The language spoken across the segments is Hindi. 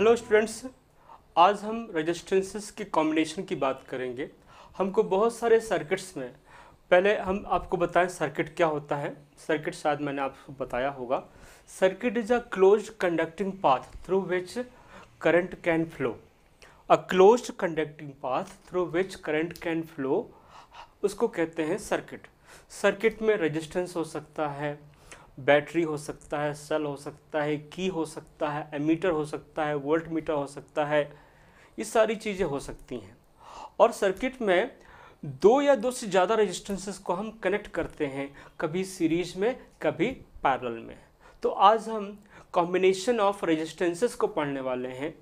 हेलो स्टूडेंट्स, आज हम रेजिस्टेंसेस की कॉम्बिनेशन की बात करेंगे। हमको बहुत सारे सर्किट्स में पहले हम आपको बताएं सर्किट क्या होता है। सर्किट शायद मैंने आपको बताया होगा। Circuit is a closed conducting path through which current can flow. A closed conducting path through which current can flow, उसको कहते हैं सर्किट। सर्किट में रेजिस्टेंस हो सकता है, बैटरी हो सकता है, सेल हो सकता है, की हो सकता है, एमीटर हो सकता है, वोल्ट मीटर हो सकता है, ये सारी चीज़ें हो सकती हैं। और सर्किट में दो या दो से ज़्यादा रेजिस्टेंसेस को हम कनेक्ट करते हैं, कभी सीरीज में कभी पैरेलल में। तो आज हम कॉम्बिनेशन ऑफ रेजिस्टेंसेस को पढ़ने वाले हैं,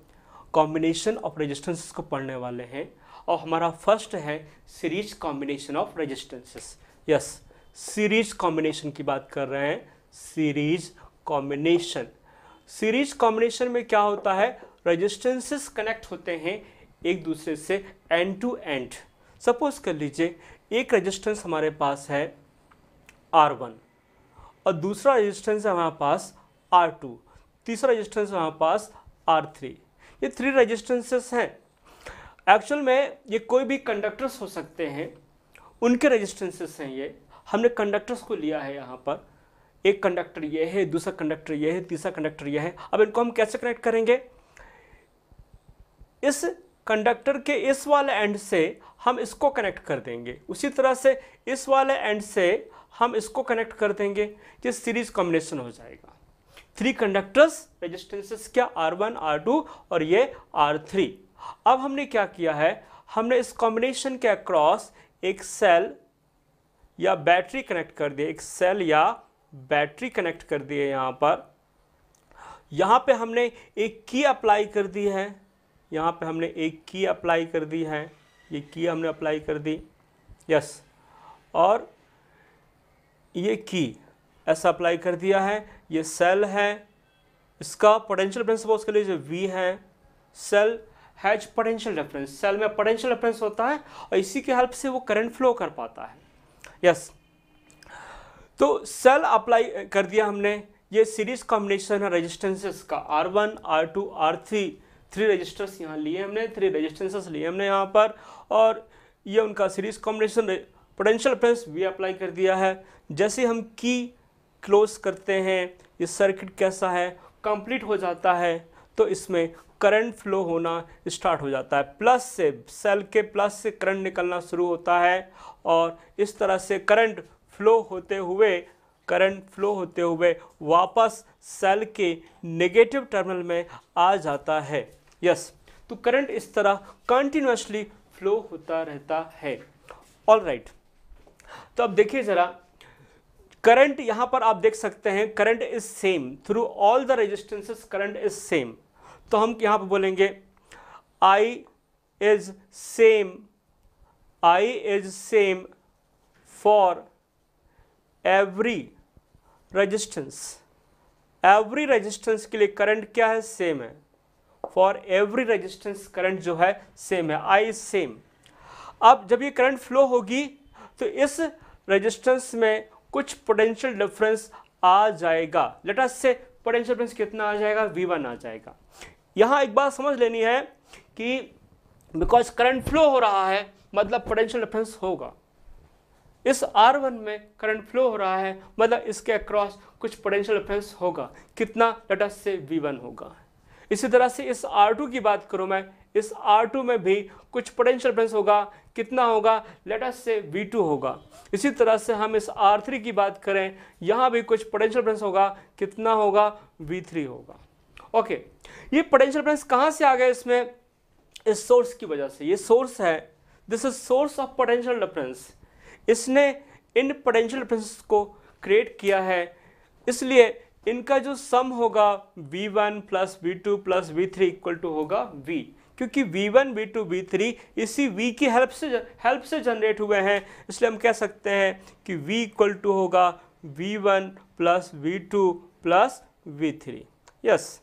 कॉम्बिनेशन ऑफ रेजिस्टेंसेस को पढ़ने वाले हैं। और हमारा फर्स्ट है series combination of resistances. Yes, series combination की बात कर रहे हैं। सीरीज कॉम्बिनेशन, सीरीज कॉम्बिनेशन में क्या होता है, रेजिस्टेंसेस कनेक्ट होते हैं एक दूसरे से एंड टू एंड। सपोज कर लीजिए एक रेजिस्टेंस हमारे पास है R1 और दूसरा रेजिस्टेंस है हमारे पास R2, तीसरा रेजिस्टेंस है हमारे पास R3। ये थ्री रेजिस्टेंसेस हैं। एक्चुअल में ये कोई भी कंडक्टर्स हो सकते हैं, उनके रेजिस्टेंसेस हैं। ये हमने कंडक्टर्स को लिया है यहाँ पर। एक कंडक्टर ये है, दूसरा कंडक्टर ये है, तीसरा कंडक्टर ये है। अब इनको हम कैसे कनेक्ट करेंगे? इस कंडक्टर के इस वाले एंड से हम इसको कनेक्ट कर देंगे, उसी तरह से इस वाले एंड से हम इसको कनेक्ट कर देंगे। ये सीरीज कॉम्बिनेशन हो जाएगा। थ्री कंडक्टर्स, रेजिस्टेंसेस क्या, R1, R2 और ये R3। अब हमने क्या किया है, हमने इस कॉम्बिनेशन के अक्रॉस एक सेल या बैटरी कनेक्ट कर दिया, एक सेल या बैटरी कनेक्ट कर दिए। यहाँ पे हमने एक की अप्लाई कर दी है, यहाँ पे हमने एक की अप्लाई कर दी है, ये की हमने अप्लाई कर दी। यस, और ये की ऐसा अप्लाई कर दिया है। ये सेल है, इसका पोटेंशियल डिफरेंस सपोज कर लीजिए V है। Cell has potential difference, cell में पोटेंशियल डिफरेंस होता है और इसी के हेल्प से वो करंट फ्लो कर पाता है। यस, तो सेल अप्लाई कर दिया हमने। ये सीरीज कॉम्बिनेशन है रेजिस्टेंसेस का, R1, R2, R3। Three resistors यहाँ लिए हमने, थ्री रेजिस्टेंसेस लिए हमने यहाँ पर, और ये उनका series combination. Potential difference V apply कर दिया है। जैसे हम की क्लोज करते हैं, ये सर्किट कैसा है, कंप्लीट हो जाता है, तो इसमें करंट फ्लो होना स्टार्ट हो जाता है। प्लस से, सेल के प्लस से करंट निकलना शुरू होता है और इस तरह से करंट फ्लो होते हुए वापस सेल के नेगेटिव टर्मिनल में आ जाता है। यस, तो करंट इस तरह कंटिन्यूअसली फ्लो होता रहता है। ऑल राइट, तो अब देखिए जरा, करंट यहां पर आप देख सकते हैं, current is same through all the resistances, current is same. तो हम यहां पर बोलेंगे I is same for every resistance. Every resistance के लिए करंट क्या है, सेम है। फॉर एवरी रेजिस्टेंस करंट जो है सेम है, I इज सेम। अब जब ये करंट फ्लो होगी तो इस रेजिस्टेंस में कुछ पोटेंशियल डिफरेंस आ जाएगा। लेट अस से पोटेंशियल डिफरेंस कितना आ जाएगा, V1 आ जाएगा। यहाँ एक बात समझ लेनी है कि बिकॉज करंट फ्लो हो रहा है मतलब पोटेंशियल डिफरेंस होगा। इस R1 में करंट फ्लो हो रहा है मतलब इसके अक्रॉस कुछ पोटेंशियल डिफरेंस होगा। कितना, लेट अस से V1 होगा। इसी तरह से इस R2 की बात करूं मैं, इस R2 में भी कुछ पोटेंशियल डिफरेंस होगा। कितना होगा, लेट अस से V2 होगा। इसी तरह से हम इस R3 की बात करें, यहाँ भी कुछ पोटेंशियल डिफरेंस होगा। कितना होगा, V3 होगा। ओके, ये पोटेंशियल डिफरेंस कहाँ से आ गया इसमें, इस सोर्स की वजह से। ये सोर्स है, this is source of potential difference. इसने इन पोटेंशियल डिफरेंस को क्रिएट किया है, इसलिए इनका जो सम होगा V1 plus V2 plus V3 equal to होगा V, क्योंकि V1, V2, V3 इसी V की हेल्प से जनरेट हुए हैं। इसलिए हम कह सकते हैं कि V इक्वल टू होगा V1 plus V2 plus V3। Yes,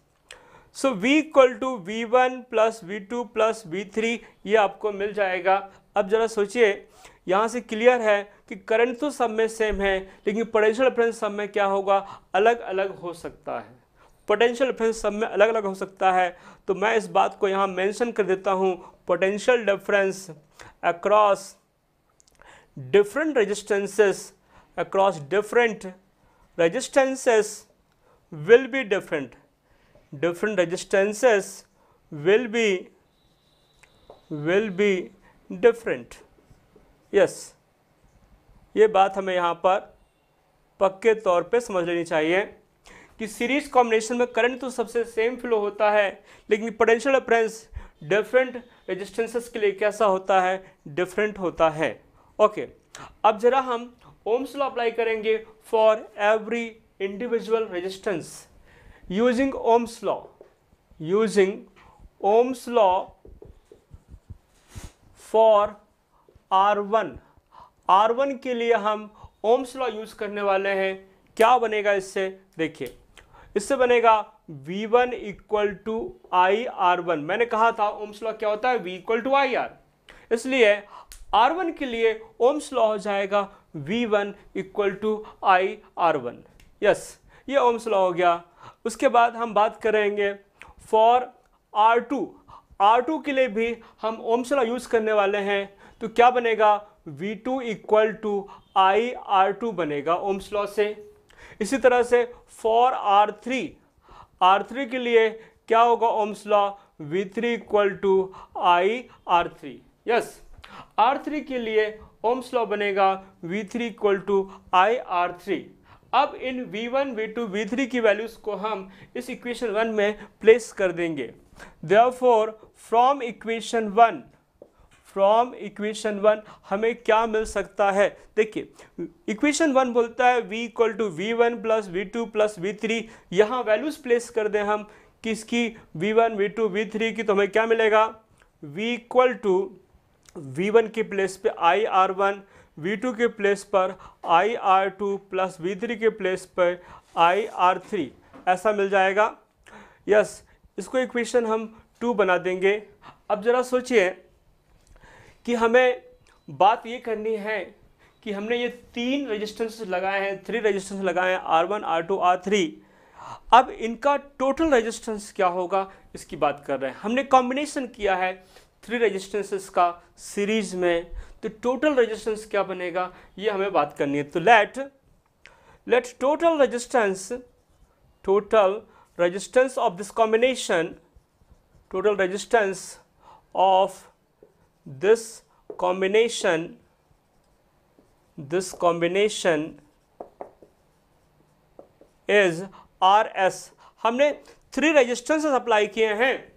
so V equal to V1 plus V2 plus V3 ये आपको मिल जाएगा। अब जरा सोचिए, यहाँ से क्लियर है कि करंट तो सब में सेम है, लेकिन पोटेंशियल डिफरेंस सब में क्या होगा, अलग अलग हो सकता है। पोटेंशियल डिफरेंस सब में अलग अलग हो सकता है, तो मैं इस बात को यहाँ मेंशन कर देता हूँ, potential difference across different resistances, across different resistances will be different. Different resistances will be different. Yes, ये बात हमें यहाँ पर पक्के तौर पे समझ लेनी चाहिए कि सीरीज कॉम्बिनेशन में करंट तो सबसे सेम फ्लो होता है, लेकिन पोटेंशियल डिफरेंस डिफरेंट रेजिस्टेंसेस के लिए कैसा होता है, डिफरेंट होता है. ओके, अब जरा हम ओम्स लॉ अप्लाई करेंगे for every individual resistance using Ohm's law for R1 के लिए हम Ohm's law यूज करने वाले हैं. क्या बनेगा इससे, देखिए इससे बनेगा V1 इक्वल टू IR1. मैंने कहा था Ohm's law क्या होता है, V इक्वल टू IR, इसलिए R1 के लिए Ohm's law हो जाएगा V1 equal to IR1. Yes, ये ओम्स लॉ हो गया. उसके बाद हम बात करेंगे फॉर R2 के लिए भी हम ओम्स लॉ यूज करने वाले हैं. तो क्या बनेगा, V2 इक्वल टू IR2 बनेगा ओम्स लॉ से. इसी तरह से फॉर R3 के लिए क्या होगा Ohm's law, V3 equal to IR3. Yes, R3 के लिए ओम्स लॉ बनेगा V3 इक्वल टू IR3. अब इन V1, V2, V3 की वैल्यूज को हम इस इक्वेशन 1 में प्लेस कर देंगे. देयरफॉर फ्रॉम इक्वेशन 1 हमें क्या मिल सकता है, देखिए इक्वेशन 1 बोलता है V equal to V1 plus V2 plus V3. यहाँ वैल्यूज प्लेस कर दें हम किसकी, V1, V2, V3 की, तो हमें क्या मिलेगा, V इक्वल टू V1 के प्लेस पे IR1, V2 के प्लेस पर IR2 प्लस V3 के प्लेस पर IR3, ऐसा मिल जाएगा. यस, इसको इक्वेशन हम 2 बना देंगे. अब ज़रा सोचिए कि हमें बात ये करनी है कि हमने ये 3 रेजिस्टेंस लगाए हैं, 3 रेजिस्टेंस लगाए हैं, R1, R2, R3. अब इनका टोटल रेजिस्टेंस क्या होगा, इसकी बात कर रहे हैं. हमने कॉम्बिनेशन किया है 3 रेजिस्टेंसेस का सीरीज में, तो टोटल रेजिस्टेंस क्या बनेगा, ये हमें बात करनी है. तो let total resistance of this combination, total resistance of this combination is RS. हमने 3 रेजिस्टेंसेस अप्लाई किए हैं.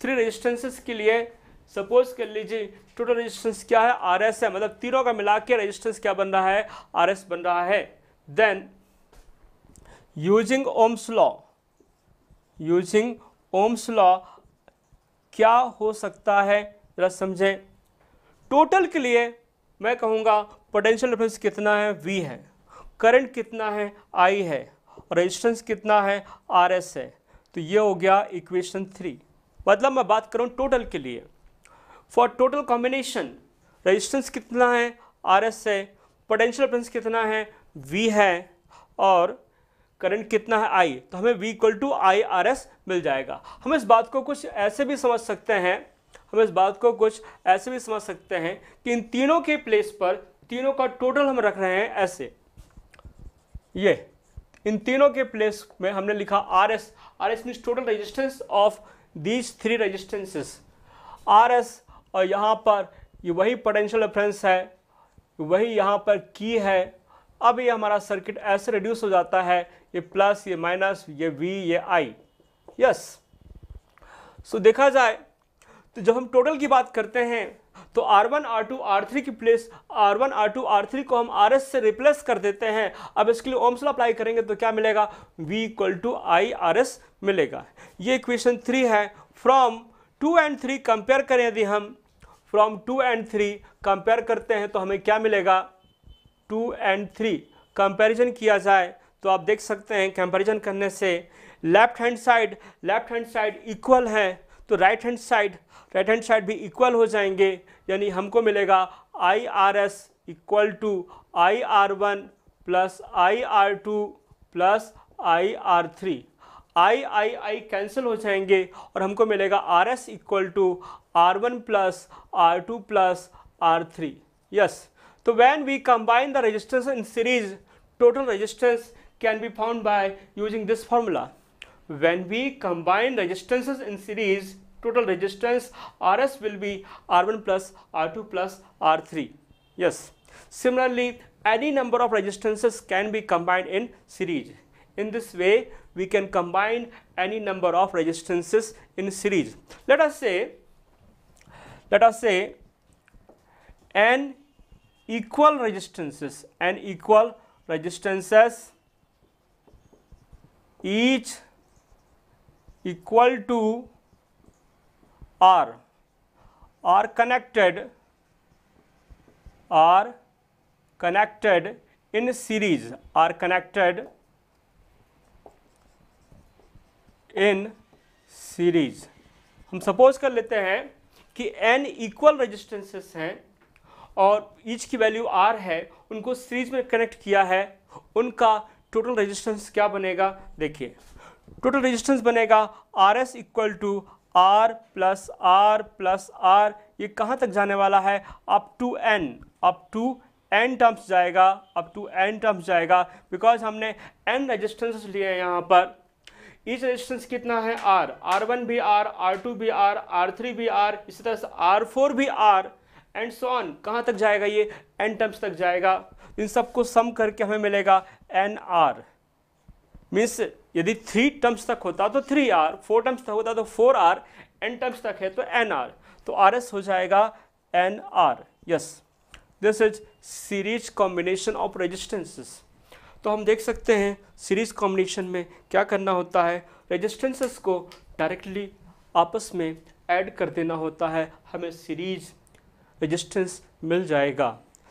3 रेजिस्टेंसेस के लिए सपोज कर लीजिए टोटल रेजिस्टेंस क्या है, RS है, मतलब तीनों का मिला के रेजिस्टेंस क्या बन रहा है, RS बन रहा है. देन यूजिंग ओम्स लॉ क्या हो सकता है, जरा समझें. टोटल के लिए मैं कहूँगा पोटेंशियल डिफरेंस कितना है, V है, करंट कितना है, I है, और रेजिस्टेंस कितना है, RS है. तो ये हो गया इक्वेशन 3. मतलब मैं बात करूँ टोटल के लिए, फॉर टोटल कॉम्बिनेशन रेजिस्टेंस कितना है, RS है, पोटेंशियल डिफरेंस कितना है, V है, और करंट कितना है, I. तो हमें V इक्वल टू IRS मिल जाएगा. हम इस बात को कुछ ऐसे भी समझ सकते हैं, कि इन तीनों के प्लेस पर तीनों का टोटल हम रख रहे हैं ऐसे, ये इन तीनों के प्लेस में हमने लिखा RS means total resistance of these 3 resistances, RS. और यहाँ पर ये वही पोटेंशियल डिफरेंस है, वही यहाँ पर की है. अब ये हमारा सर्किट ऐसे रिड्यूस हो जाता है, ये प्लस, ये माइनस, ये V, ये I. यस, सो देखा जाए तो जब हम टोटल की बात करते हैं तो R1, R2, R3 की प्लेस R1, R2, R3 को हम RS से रिप्लेस कर देते हैं. अब इसके लिए ओम्स लॉ अप्लाई करेंगे तो क्या मिलेगा, V इक्वल टू IRS मिलेगा. ये इक्वेशन 3 है. फ्रॉम 2 and 3 कंपेयर करें, यदि हम फ्रॉम 2 and 3 कंपेयर करते हैं तो हमें क्या मिलेगा, 2 and 3 कंपेरिजन किया जाए तो आप देख सकते हैं कंपेरिजन करने से लेफ्ट हैंड साइड इक्वल है, तो राइट हैंड साइड भी इक्वल हो जाएंगे. यानी हमको मिलेगा IRS equal to IR1 plus IR2 plus IR3. I cancel हो जाएंगे और हमको मिलेगा R S equal to R1 plus R2 plus R3. Yes, तो when we combine the resistance in series, total resistance can be found by using this formula. When we combine resistances in series, total resistance Rs will be R1 plus R2 plus R3. Yes. Similarly, any number of resistances can be combined in series. In this way, we can combine any number of resistances in series. Let us say n equal resistances, each equal to R are connected in series, हम सपोज कर लेते हैं कि n इक्वल रेजिस्टेंसेस हैं और ईच की वैल्यू R है, उनको सीरीज में कनेक्ट किया है, उनका टोटल रेजिस्टेंस क्या बनेगा? देखिए, टोटल रेजिस्टेंस बनेगा R S equal to R plus R. ये कहाँ तक जाने वाला है? अप टू एन टर्म्स जाएगा, बिकॉज हमने n रेजिस्टेंस लिए हैं यहाँ पर. ईच रेजिस्टेंस कितना है? R1 भी R, R2 भी R, R3 भी R, इसी तरह से R4 भी R एंड सो ऑन. कहाँ तक जाएगा? ये n टर्म्स तक जाएगा. इन सबको सम करके हमें मिलेगा NR. मीन्स यदि 3 टर्म्स तक होता तो 3R, 4 टर्म्स तक होता तो 4R, n टर्म्स तक है तो NR. तो RS हो जाएगा NR. Yes, this is series combination of resistances. तो हम देख सकते हैं सीरीज कॉम्बिनेशन में क्या करना होता है, रेजिस्टेंसेस को डायरेक्टली आपस में ऐड कर देना होता है, हमें सीरीज रेजिस्टेंस मिल जाएगा.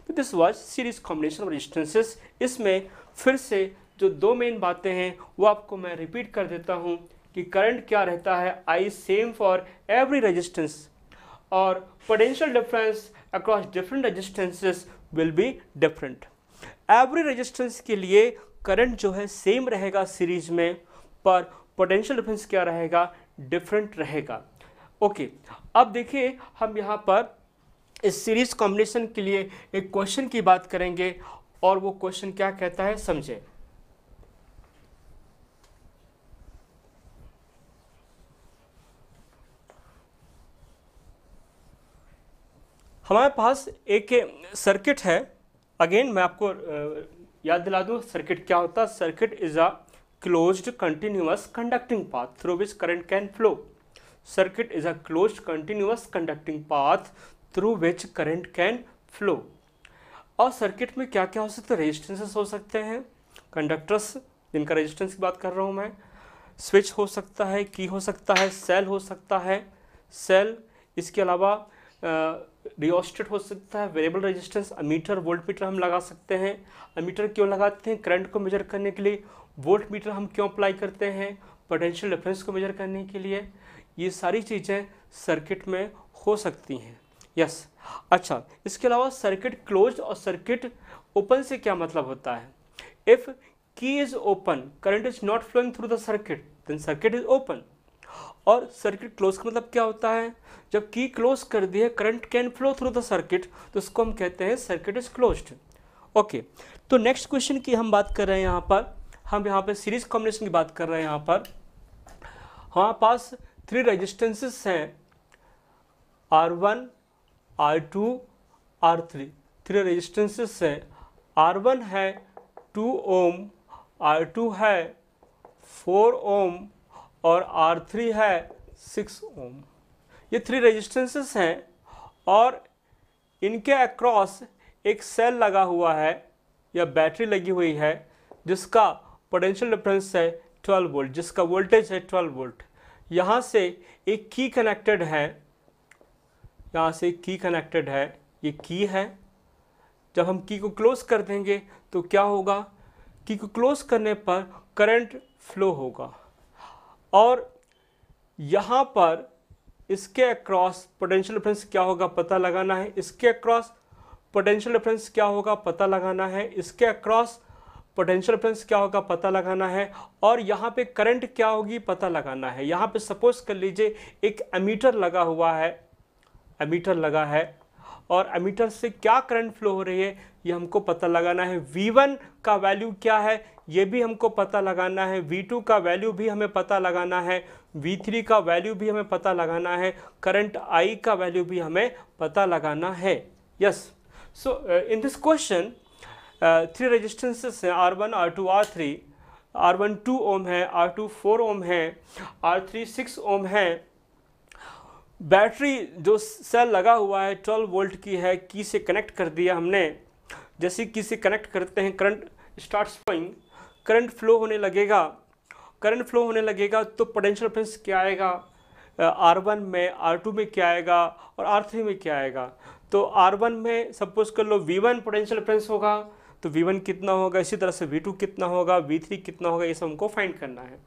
तो this was series combination of resistances. इसमें फिर से जो 2 मेन बातें हैं वो आपको मैं रिपीट कर देता हूँ कि करंट क्या रहता है, I same for every resistance, और potential difference across different resistances will be different. Every resistance के लिए करंट जो है सेम रहेगा सीरीज में, पर पोटेंशियल डिफरेंस क्या रहेगा? डिफरेंट रहेगा. ओके, अब देखिए हम यहाँ पर इस सीरीज कॉम्बिनेशन के लिए एक क्वेश्चन की बात करेंगे और वो क्वेश्चन क्या कहता है समझे. हमारे पास एक सर्किट है. अगेन मैं आपको याद दिला दूं सर्किट क्या होता है. Circuit is a closed continuous conducting path through which current can flow. Circuit is a closed continuous conducting path through which current can flow. और सर्किट में क्या क्या हो सकता है? रेजिस्टेंसेस हो सकते हैं, कंडक्टर्स जिनका रेजिस्टेंस की बात कर रहा हूँ मैं, स्विच हो सकता है, की हो सकता है, सेल हो सकता है, सेल. इसके अलावा रियोस्टेट हो सकता है, variable resistance, ammeter, volt meter हम लगा सकते हैं. अमीटर क्यों लगाते हैं? करंट को मेजर करने के लिए. वोल्ट मीटर हम क्यों अप्लाई करते हैं? पोटेंशियल डिफरेंस को मेजर करने के लिए. ये सारी चीज़ें सर्किट में हो सकती हैं. यस, अच्छा, इसके अलावा सर्किट क्लोज्ड और सर्किट ओपन से क्या मतलब होता है? If key is open, current is not flowing through the circuit, then circuit is open. और सर्किट क्लोज का मतलब क्या होता है? जब की क्लोज कर दी है, current can flow through the circuit, तो उसको हम कहते हैं सर्किट इज क्लोज्ड. ओके, तो नेक्स्ट क्वेश्चन की हम बात कर रहे हैं यहाँ पर. हम यहाँ पर सीरीज कॉम्बिनेशन की बात कर रहे हैं. यहाँ पर हमारे पास 3 रेजिस्टेंसेस हैं, R1, R2, R3. 3 रेजिस्टेंसेस हैं. R1 है 2 ओम, R2 है 4 ओम और R3 है 6 ओम. ये 3 रेजिस्टेंसेस हैं और इनके अक्रॉस एक सेल लगा हुआ है या बैटरी लगी हुई है जिसका पोटेंशियल डिफरेंस है 12 वोल्ट, जिसका वोल्टेज है 12 वोल्ट. यहाँ से एक की कनेक्टेड है, यहाँ से की कनेक्टेड है, ये की है. जब हम की को क्लोज कर देंगे तो क्या होगा? की को क्लोज करने पर करंट फ्लो होगा और यहाँ पर इसके अक्रॉस पोटेंशियल डिफरेंस क्या होगा पता लगाना है. इसके अक्रॉस पोटेंशियल डिफरेंस क्या होगा पता लगाना है. इसके अक्रॉस पोटेंशियल डिफरेंस क्या होगा पता लगाना है, और यहाँ पे करंट क्या होगी पता लगाना है। यहाँ पे सपोज कर लीजिए एक एमीटर लगा हुआ है, एमीटर लगा है, और एमीटर से क्या करंट फ्लो हो रही है ये हमको पता लगाना है। V1 का वैल्यू क्या है ये भी हमको पता लगाना है, V2 का वैल्यू भी हमें पता लगाना है, V3 का वैल्यू भी हमें पता लगाना है, करंट I का वैल्यू भी हमें पता लगाना है। Yes, so in this question 3 resistances हैं, R1, R2, R3। R1 2 ओम है, R2 4 ओम है, R3 6 ओम है। बैटरी जो सेल लगा हुआ है 12 वोल्ट की है, की से कनेक्ट कर दिया हमने। जैसे की से कनेक्ट करते हैं current starts flowing, current flow होने लगेगा। करंट फ्लो होने लगेगा तो पोटेंशियल डिफरेंस क्या आएगा, R1 में, R2 में क्या आएगा और R3 में क्या आएगा। तो R1 में सपोज कर लो V1 पोटेंशियल डिफरेंस होगा, तो V1 कितना होगा, इसी तरह से V2 कितना होगा, V3 कितना होगा, ये सब हमको फाइंड करना है।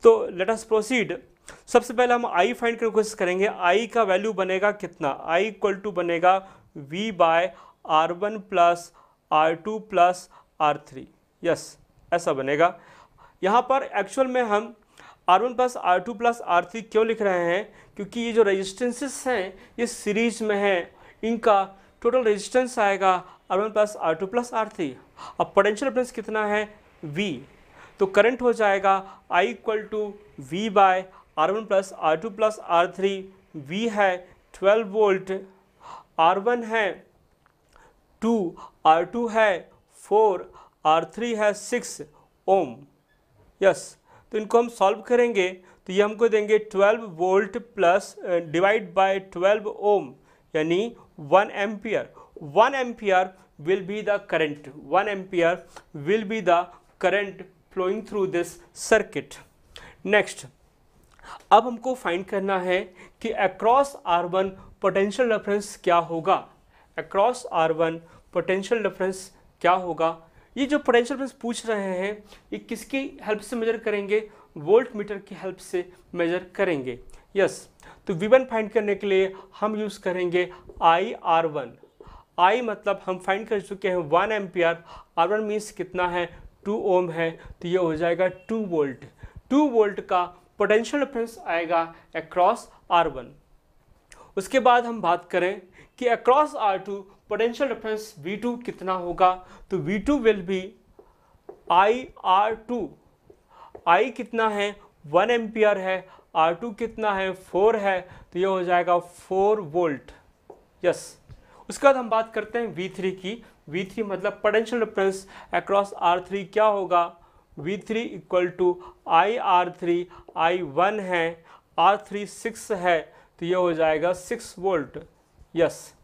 तो लेट अस प्रोसीड। सबसे पहले हम I फाइंड करने की कोशिश करेंगे। I का वैल्यू बनेगा कितना, I इक्वल टू बनेगा V by R1 plus R2 plus R3। Yes, ऐसा बनेगा। यहाँ पर एक्चुअल में हम R1 plus R2 plus R3 क्यों लिख रहे हैं, क्योंकि ये जो रेजिस्टेंसेस हैं ये सीरीज में हैं, इनका टोटल रेजिस्टेंस आएगा R1 plus R2 plus R3। अब पोटेंशियल डिफरेंस कितना है V, तो करंट हो जाएगा I equal to V by R1 plus R2 plus R3। V है 12 वोल्ट, R1 है 2, R2 है 4, R3 है 6 ओम। यस, तो इनको हम सॉल्व करेंगे तो ये हमको देंगे 12 वोल्ट प्लस डिवाइड बाय 12 ओम, यानी 1 ampere. 1 ampere will be the current, 1 ampere will be the current flowing through this circuit. Next, अब हमको फाइंड करना है कि अक्रॉस R1 पोटेंशियल डिफरेंस क्या होगा। अक्रॉस R1 पोटेंशियल डिफरेंस क्या होगा। ये जो पोटेंशियल डिफरेंस पूछ रहे हैं ये किसकी हेल्प से मेजर करेंगे, वोल्ट मीटर की हेल्प से मेजर करेंगे। यस, तो V1 फाइंड करने के लिए हम यूज़ करेंगे IR1। I मतलब हम फाइंड कर चुके हैं 1 एम्पियर, R1 मीन्स कितना है 2 ओम है, तो ये हो जाएगा 2 वोल्ट। 2 वोल्ट का पोटेंशियल डिफरेंस आएगा अक्रॉस R1। उसके बाद हम बात करें कि across R2 potential difference V2 कितना होगा, तो V2 will be IR2। I कितना है 1 एम्पियर है, R2 कितना है 4 है, तो ये हो जाएगा 4 वोल्ट। यस, उसके बाद हम बात करते हैं V3 की। V3 मतलब पोटेंशियल डिफरेंस अक्रॉस R3 क्या होगा, V3 equal to IR3। I1 है, R3 6 है, तो ये हो जाएगा 6 वोल्ट। यस,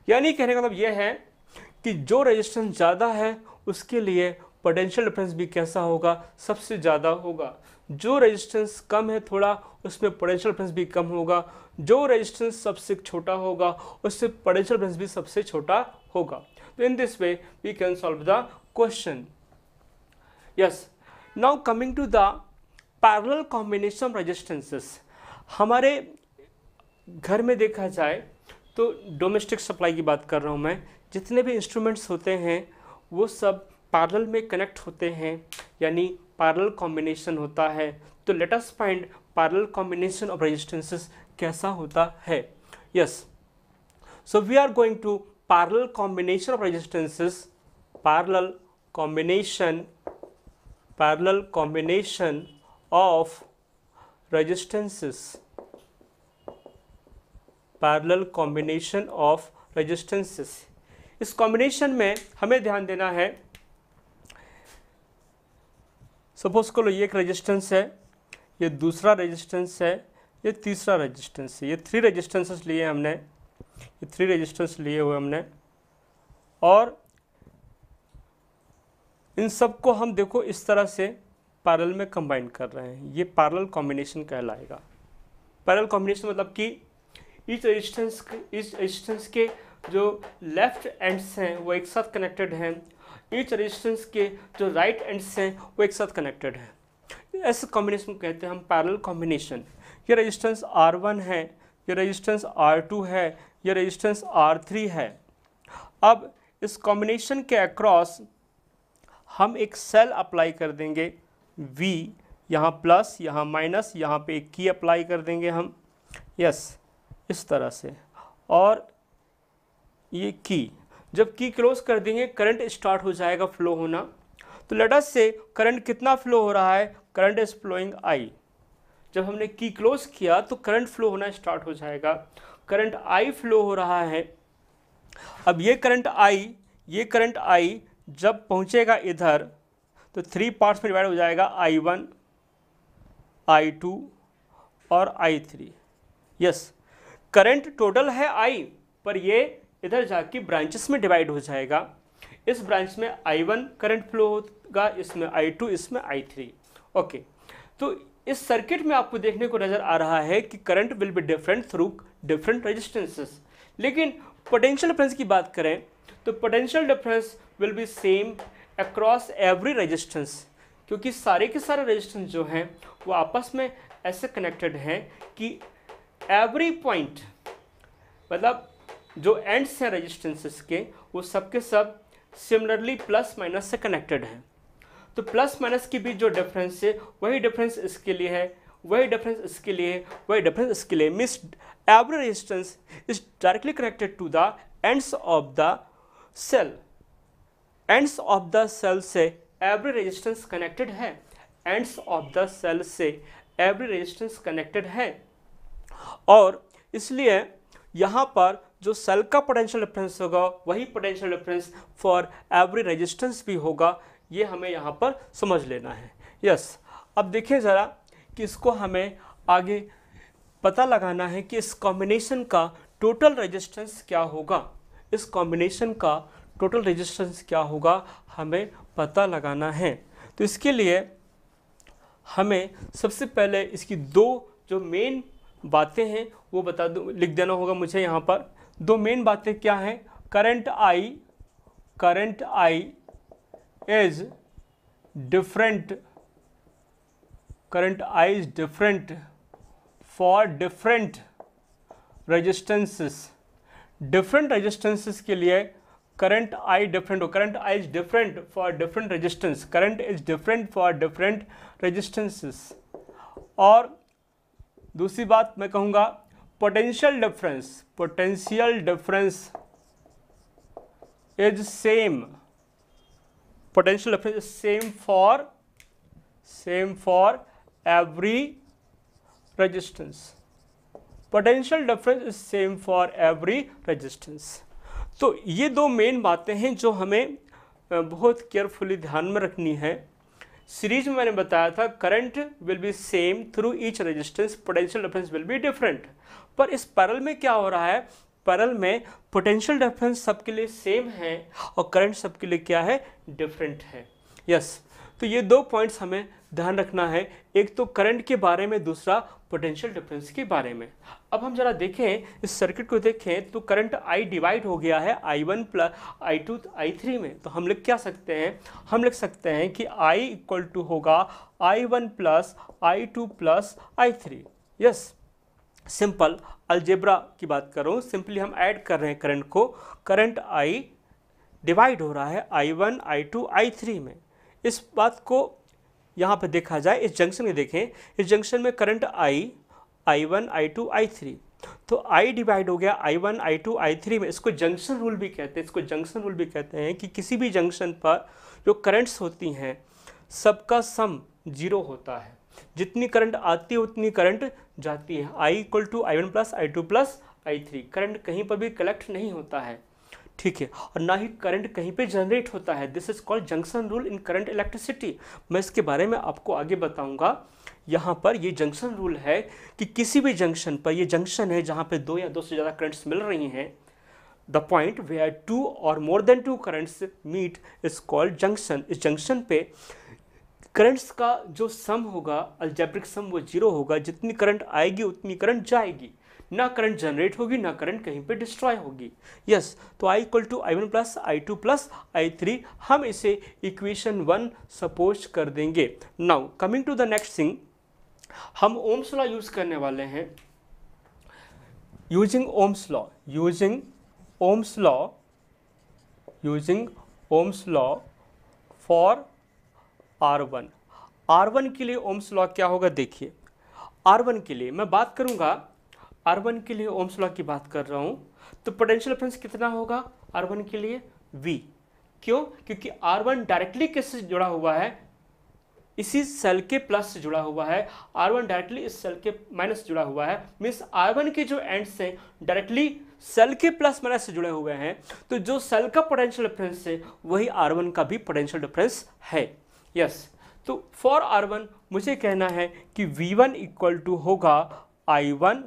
यानी कहने का मतलब ये है कि जो रेजिस्टेंस ज़्यादा है उसके लिए पोटेंशियल डिफरेंस भी कैसा होगा, सबसे ज़्यादा होगा। जो रेजिस्टेंस कम है थोड़ा, उसमें पोटेंशियल डिफरेंस भी कम होगा। जो रेजिस्टेंस सबसे छोटा होगा उससे पोटेंशियल डिफरेंस भी सबसे छोटा होगा। तो in this way we can solve the question. Yes, now coming to the parallel combination of resistances. हमारे घर में देखा जाए तो डोमेस्टिक सप्लाई की बात कर रहा हूँ मैं, जितने भी इंस्ट्रूमेंट्स होते हैं वो सब पैरेलल में कनेक्ट होते हैं, यानी पैरेलल कॉम्बिनेशन होता है। तो let us find parallel combination of resistances कैसा होता है। Yes, so we are going to parallel combination of resistances, parallel combination of resistances, parallel combination of resistances. इस कॉम्बिनेशन में हमें ध्यान देना है, सपोज करो ये एक रेजिस्टेंस है, ये दूसरा रेजिस्टेंस है, ये तीसरा रेजिस्टेंस है। ये 3 रेजिस्टेंसेस लिए हमने, ये 3 रेजिस्टेंस लिए हुए हमने, और इन सबको हम देखो इस तरह से पैरेलल में कंबाइन कर रहे हैं। ये पैरेलल कॉम्बिनेशन कहलाएगा। पैरेलल कॉम्बिनेशन मतलब कि इस रेजिस्टेंस के जो लेफ्ट एंड्स हैं वो एक साथ कनेक्टेड हैं, ईच रेजिस्टेंस के जो राइट एंड्स हैं वो एक साथ कनेक्टेड हैं। ऐसे कॉम्बिनेशन को कहते हैं हम पैरेलल कॉम्बिनेशन। ये रेजिस्टेंस R1 है, ये रेजिस्टेंस R2 है, ये रेजिस्टेंस R3 है। अब इस कॉम्बिनेशन के अक्रॉस हम एक सेल अप्लाई कर देंगे V, यहाँ प्लस, यहाँ माइनस, यहाँ पे एक की अप्लाई कर देंगे हम, यस, इस तरह से, और ये की, जब की क्लोज कर देंगे करंट स्टार्ट हो जाएगा फ्लो होना। तो लेट अस से करंट कितना फ्लो हो रहा है, करंट इज फ्लोइंग आई। जब हमने की क्लोज किया तो करंट फ्लो होना स्टार्ट हो जाएगा, करंट आई फ्लो हो रहा है। अब ये करंट आई जब पहुंचेगा इधर तो 3 पार्ट्स में डिवाइड हो जाएगा, I1, I2 और I3। यस, करंट टोटल है I, पर ये इधर जाके ब्रांचेस में डिवाइड हो जाएगा। इस ब्रांच में I1 करंट फ्लो होगा, इसमें I2, इसमें I3। ओके, तो इस सर्किट में आपको देखने को नजर आ रहा है कि current will be different through different resistances. लेकिन पोटेंशियल डिफरेंस की बात करें तो potential difference will be same across every resistance, क्योंकि सारे के सारे रेजिस्टेंस जो हैं वो आपस में ऐसे कनेक्टेड हैं कि एवरी पॉइंट, मतलब जो एंड्स हैं रेजिस्टेंसेस के, वो सब के सब सिमिलरली प्लस माइनस से कनेक्टेड हैं। तो प्लस माइनस के बीच जो डिफरेंस है वही डिफरेंस इसके लिए है, वही डिफरेंस इसके लिए है, वही डिफरेंस इसके लिए। Means every resistance is directly connected to the ends of the cell. Ends of the cell से एवरी रेजिस्टेंस कनेक्टेड है, एंड्स ऑफ द सेल से एवरी रेजिस्टेंस कनेक्टेड है। और इसलिए यहाँ पर जो सेल का पोटेंशियल डिफरेंस होगा वही potential difference for every resistance भी होगा। ये हमें यहाँ पर समझ लेना है। यस, अब देखिए ज़रा कि इसको हमें आगे पता लगाना है कि इस कॉम्बिनेशन का टोटल रेजिस्टेंस क्या होगा। इस कॉम्बिनेशन का टोटल रेजिस्टेंस क्या होगा हमें पता लगाना है। तो इसके लिए हमें सबसे पहले इसकी दो जो मेन बातें हैं वो बता दो, लिख देना होगा मुझे यहाँ पर। दो मेन बातें क्या हैं, current I is different, current I is different for different resistances. Different resistances के लिए करंट आई डिफरेंट हो, current I is different for different resistance, current is different for different resistances. और दूसरी बात मैं कहूँगा potential difference is same, potential difference is same for every resistance, potential difference is same for every resistance. तो ये दो मेन बातें हैं जो हमें बहुत केयरफुली ध्यान में रखनी है। सीरीज में मैंने बताया था current will be same through each resistance, potential difference will be different. पर इस पैरेलल में क्या हो रहा है, पैरेलल में पोटेंशियल डिफरेंस सबके लिए सेम है और करंट सबके लिए क्या है, डिफरेंट है। यस, तो ये दो पॉइंट्स हमें ध्यान रखना है, एक तो करंट के बारे में, दूसरा पोटेंशियल डिफरेंस के बारे में। अब हम जरा देखें, इस सर्किट को देखें तो करंट I डिवाइड हो गया है I1 प्लस I2 I3 में। तो हम लिख क्या सकते हैं, हम लिख सकते हैं कि I इक्वल टू होगा I1 plus I2 plus I3। Yes, simple algebra की बात करूँ, सिंपली हम ऐड कर रहे हैं करंट को, करंट I डिवाइड हो रहा है I1 I2 I3 में। इस बात को यहाँ पे देखा जाए, इस जंक्शन में देखें, इस जंक्शन में करंट I1 I2 I3, तो I डिवाइड हो गया I1 I2 I3 में। इसको जंक्शन रूल भी कहते हैं, इसको जंक्शन रूल भी कहते हैं कि किसी भी जंक्शन पर जो करंट्स होती हैं सबका सम 0 होता है, जितनी करंट आती है उतनी करंट जाती है। I equal to I1 plus I2 plus I3, current कहीं पर भी कलेक्ट नहीं होता है, ठीक है, और ना ही करंट कहीं पे जनरेट होता है। This is called junction rule in current electricity. मैं इसके बारे में आपको आगे बताऊंगा। यहाँ पर ये जंक्शन रूल है कि किसी भी जंक्शन पर, ये जंक्शन है जहाँ पे दो या दो से ज़्यादा करंट्स मिल रही हैं, द पॉइंट वेयर 2 और more than 2 currents meet is called junction. इस जंक्शन पे करंट्स का जो सम होगा, अलजेब्रिक सम, वो 0 होगा। जितनी करंट आएगी उतनी करंट जाएगी, ना करंट जनरेट होगी ना करंट कहीं पे डिस्ट्रॉय होगी। यस, तो I equal to I1 plus I2 plus I3, हम इसे इक्वेशन 1 सपोज कर देंगे। Now coming to the next thing, हम ओम्स लॉ यूज करने वाले हैं। Using Ohm's law for R1, R1 के लिए ओम्स लॉ क्या होगा, देखिए R1 के लिए मैं बात करूंगा, R1 के लिए ओम्स लॉ की बात कर रहा हूं, तो पोटेंशियल डिफरेंस कितना होगा R1 के लिए, V। क्यों, क्योंकि R1 डायरेक्टली किससे जुड़ा हुआ है, इसी सेल के प्लस से जुड़ा हुआ है, R1 डायरेक्टली इस सेल के माइनस से जुड़ा हुआ है, मीन्स R1 के जो एंड्स हैं डायरेक्टली सेल के प्लस माइनस से जुड़े हुए हैं, तो जो सेल का पोटेंशियल डिफरेंस है वही R1 का भी पोटेंशियल डिफरेंस है। यस, तो फॉर R1 मुझे कहना है कि V1 इक्वल टू होगा I1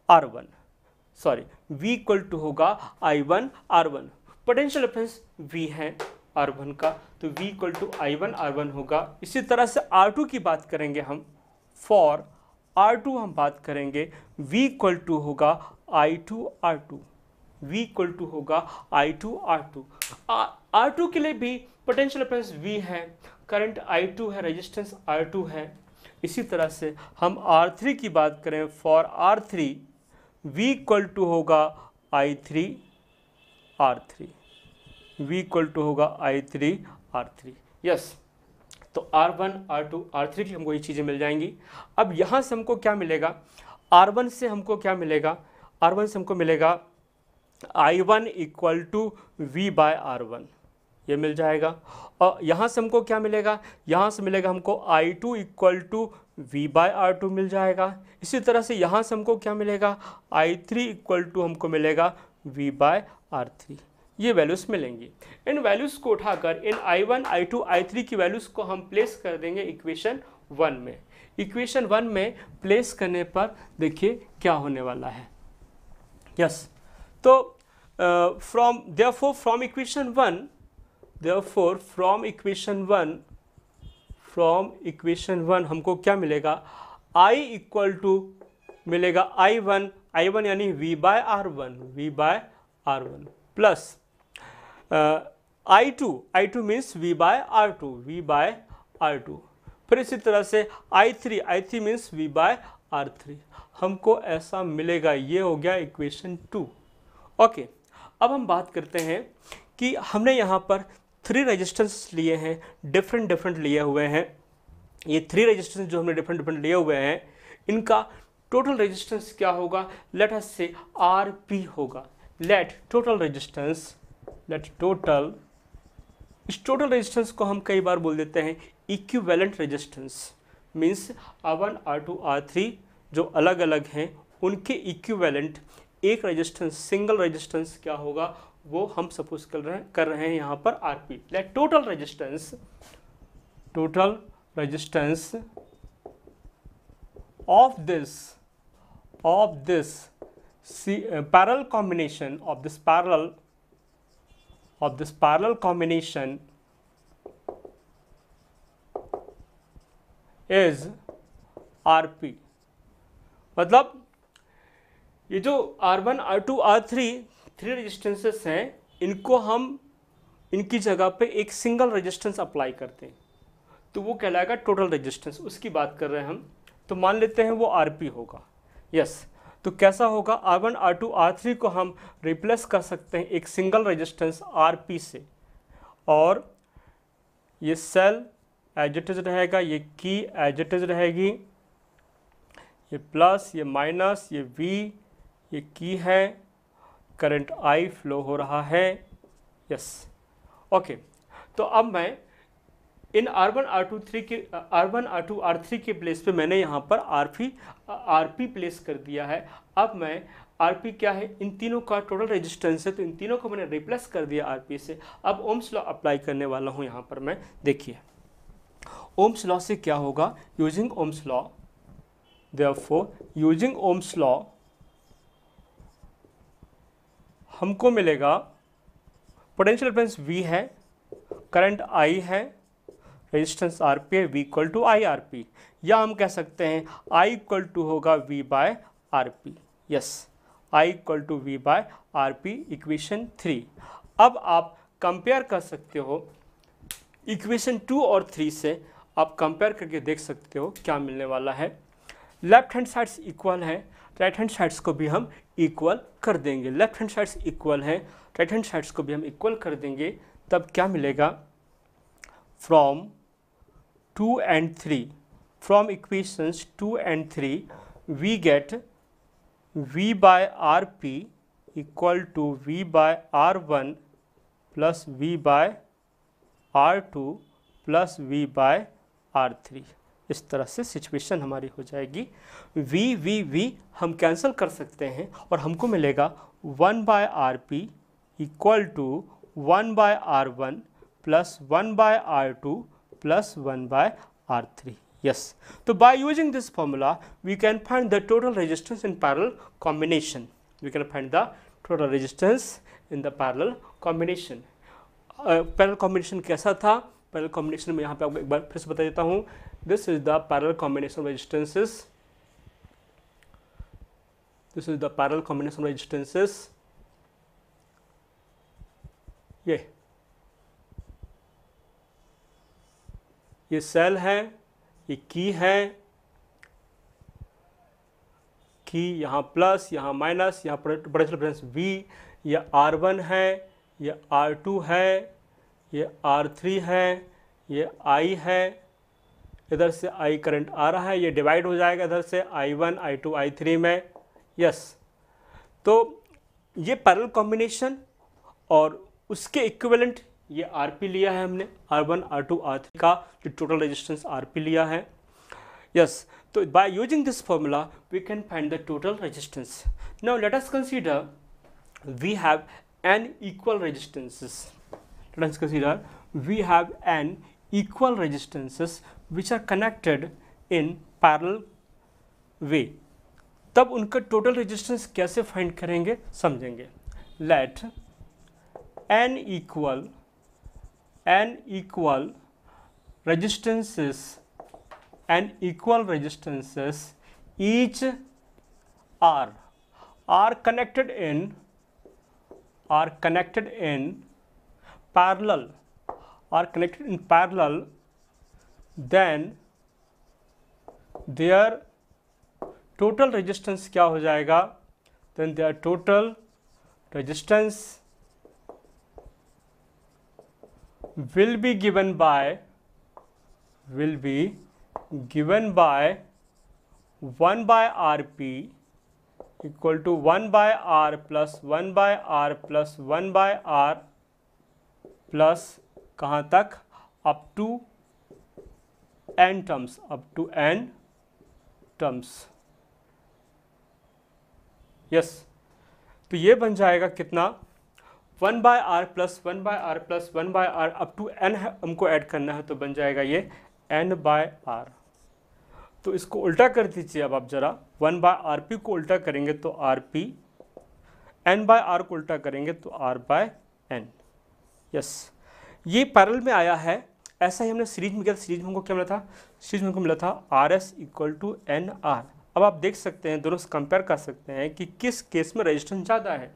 R1, sorry V equal to होगा I1 R1, potential difference V है R1 का, तो V equal to I1 R1 होगा। इसी तरह से R2 की बात करेंगे हम, फॉर R2 हम बात करेंगे, V इक्वल टू होगा I2 R2, V equal to होगा I2 R2। R2 के लिए भी पोटेंशियल डिफरेंस V है, करंट I2 है, रेजिस्टेंस R2 है। इसी तरह से हम R3 की बात करें, for R3 V equal to होगा I3 R3, V equal to होगा I3 R3। यस, तो R1 R2 R3 की हमको ये चीज़ें मिल जाएंगी। अब यहाँ से हमको क्या मिलेगा, R1 से हमको क्या मिलेगा, R1 से हमको मिलेगा I1 equal to V by R1, ये मिल जाएगा। और यहाँ से हमको क्या मिलेगा, यहाँ से मिलेगा हमको I2 equal to V by R2 मिल जाएगा। इसी तरह से यहाँ से हमको क्या मिलेगा, I3 इक्वल टू हमको मिलेगा V बाय R3, ये वैल्यूज़ मिलेंगी। इन वैल्यूज़ को उठाकर इन I1 I2 I3 की वैल्यूज़ को हम प्लेस कर देंगे इक्वेशन 1 में। इक्वेशन 1 में प्लेस करने पर देखिए क्या होने वाला है। यस, तो फ्रॉम इक्वेशन 1 हमको क्या मिलेगा, I इक्वल टू मिलेगा I1 यानी V by R1 plus I2 means V by R2, फिर इसी तरह से I3 means V by R3, हमको ऐसा मिलेगा। ये हो गया इक्वेशन 2। ओके, अब हम बात करते हैं कि हमने यहाँ पर 3 रेजिस्टेंस लिए हैं, डिफरेंट लिए हुए हैं। ये 3 रेजिस्टेंस जो हमने डिफरेंट लिए हुए हैं, इनका टोटल रेजिस्टेंस क्या होगा, लेट अस से RP होगा। इस टोटल रेजिस्टेंस को हम कई बार बोल देते हैं equivalent resistance, means R1 R2 R3 जो अलग अलग हैं उनके इक्विवेलेंट एक रेजिस्टेंस, सिंगल रेजिस्टेंस क्या होगा, वो हम सपोज कर रहे हैं यहाँ पर RP। Let total resistance of this parallel combination of this parallel combination is RP। मतलब ये जो R1 R2 R3 3 रेजिस्टेंसेस हैं, इनको हम इनकी जगह पे एक सिंगल रेजिस्टेंस अप्लाई करते हैं तो वो कहलाएगा टोटल रेजिस्टेंस, उसकी बात कर रहे हैं हम। तो मान लेते हैं वो RP होगा। यस, तो कैसा होगा, R1 R2 R3 को हम रिप्लेस कर सकते हैं एक सिंगल रेजिस्टेंस RP से, और ये सेल एज इट इज रहेगा, ये की एज इट इज रहेगी, ये प्लस, ये माइनस, ये V, ये की है, करंट I फ्लो हो रहा है। यस, ओके, तो अब मैं इन R1 R2 R3 के प्लेस पे मैंने यहाँ पर RP प्लेस कर दिया है। अब मैं RP क्या है, इन तीनों का टोटल रेजिस्टेंस है, तो इन तीनों को मैंने रिप्लेस कर दिया RP से। अब ओम्स लॉ अप्लाई करने वाला हूँ यहाँ पर मैं। देखिए ओम्स लॉ से क्या होगा, using Ohm's law, therefore using Ohm's law हमको मिलेगा पोटेंशियल डिफरेंस V है, करंट I है, रेजिस्टेंस RP है, V इक्वल टू IRP, या हम कह सकते हैं I इक्वल टू होगा V by RP। Yes, I equal to V by RP, equation 3। अब आप कंपेयर कर सकते हो इक्वेशन 2 और 3 से, आप कंपेयर करके देख सकते हो क्या मिलने वाला है। लेफ्ट हैंड साइड्स इक्वल है, राइट हैंड साइड्स को भी हम इक्वल कर देंगे। लेफ्ट हैंड साइड्स इक्वल है, राइट हैंड साइड्स को भी हम इक्वल कर देंगे, तब क्या मिलेगा, from 2 and 3, from equations 2 and 3, we get V by Rp equal to V by R1 plus V by R2 plus V by R3। इस तरह से सिचुएशन हमारी हो जाएगी। V हम कैंसिल कर सकते हैं और हमको मिलेगा 1 by RP equal to 1 by R1 plus 1 by R2 plus 1 by R3। Yes, तो by using this formula we can find the total resistance in parallel combination. We can find the total resistance in the parallel combination. Parallel combination कैसा था? पैरेलल कॉम्बिनेशन में यहाँ पे आपको एक बार फिर से बता देता हूँ। This is the parallel combination resistances. This is the parallel combination resistances. ये सेल है, ये की है, की यहाँ प्लस, यहाँ माइनस, यहाँ पोटेंशियल डिफरेंस V, ये R1 है, ये R2 है, ये R3 है, ये I है, इधर से I करंट आ रहा है, ये डिवाइड हो जाएगा इधर से I1, I2, I3 में। यस, तो ये पैरेलल कॉम्बिनेशन और उसके इक्विवेलेंट ये Rp लिया है हमने, R1, R2, R3 का जो टोटल रेजिस्टेंस Rp लिया है। यस, तो by using this formula we can find the total resistance. Now let us consider we have n equal resistances. Let us consider we have n equal resistances which are connected in parallel way. तब उनका टोटल रेजिस्टेंस कैसे फाइंड करेंगे समझेंगे। Let n equal resistances each are connected in parallel, then their total resistance क्या हो जाएगा? Then their total resistance will be given by 1 by Rp equal to 1 by R plus 1 by R plus 1 by R plus कहाँ तक? up to n terms, yes, तो ये बन जाएगा कितना? 1 by R plus 1 by R plus 1 by R up to n हमको ऐड करना है, तो बन जाएगा ये n by R। तो इसको उल्टा कर दीजिए अब आप जरा, 1 बाय RP को उल्टा करेंगे तो RP, n बाय R को उल्टा करेंगे तो R बाय n। यस, ये पैरेलल में आया है। ऐसा ही हमने सीरीज में किया। सीरीज में हमको क्या मिला था? सीरीज में हमको मिला था RS इक्वल टू NR। अब आप देख सकते हैं, दोनों से कंपेयर कर सकते हैं कि किस केस में रेजिस्टेंस ज़्यादा है।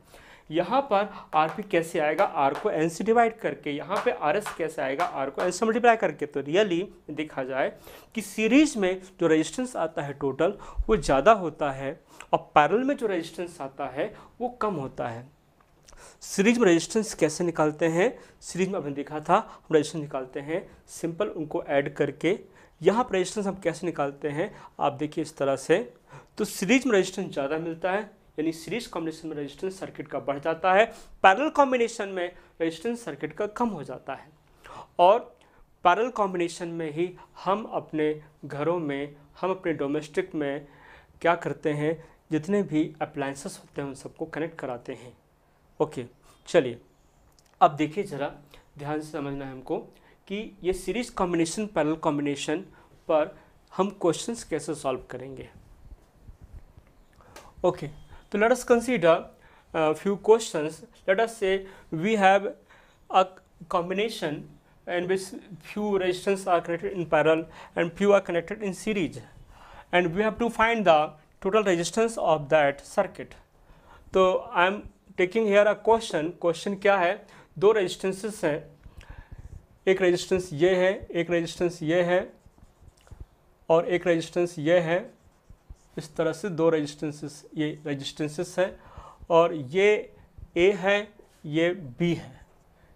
यहाँ पर RP कैसे आएगा? R को N से डिवाइड करके। यहाँ पे RS कैसे आएगा? R को N से मल्टीप्लाई करके। तो रियली देखा जाए कि सीरीज में जो रेजिस्टेंस आता है टोटल वो ज़्यादा होता है और पैरेलल में जो रेजिस्टेंस आता है वो कम होता है। सीरीज में रेजिस्टेंस कैसे निकालते हैं? सीरीज में आपने देखा था हम रेजिस्टेंस निकालते हैं सिंपल उनको ऐड करके। यहाँ पर रेजिस्टेंस हम कैसे निकालते हैं आप देखिए इस तरह से। तो सीरीज में रेजिस्टेंस ज़्यादा मिलता है, यानी सीरीज कॉम्बिनेशन में रेजिस्टेंस सर्किट का बढ़ जाता है, पैरेलल कॉम्बिनेशन में रेजिस्टेंस सर्किट का कम हो जाता है। और पैरेलल कॉम्बिनेशन में ही हम अपने घरों में, हम अपने डोमेस्टिक में क्या करते हैं, जितने भी अप्लायंसेस होते हैं उन सबको कनेक्ट कराते हैं। ओके, चलिए अब देखिए ज़रा ध्यान से समझना है हमको कि ये सीरीज कॉम्बिनेशन पैरेलल कॉम्बिनेशन पर हम क्वेश्चंस कैसे सॉल्व करेंगे। Okay, so let us consider a few questions. Let us say we have a combination in which few resistors are connected in parallel and few are connected in series, and we have to find the total resistance of that circuit. तो I am taking here a question. Question क्या है? दो रेजिस्टेंसेस हैं, एक रेजिस्टेंस ये है, एक रेजिस्टेंस ये है और एक रेजिस्टेंस ये है। इस तरह से दो रेजिस्टेंसेस, ये रेजिस्टेंसेस है और ये A है, ये B है।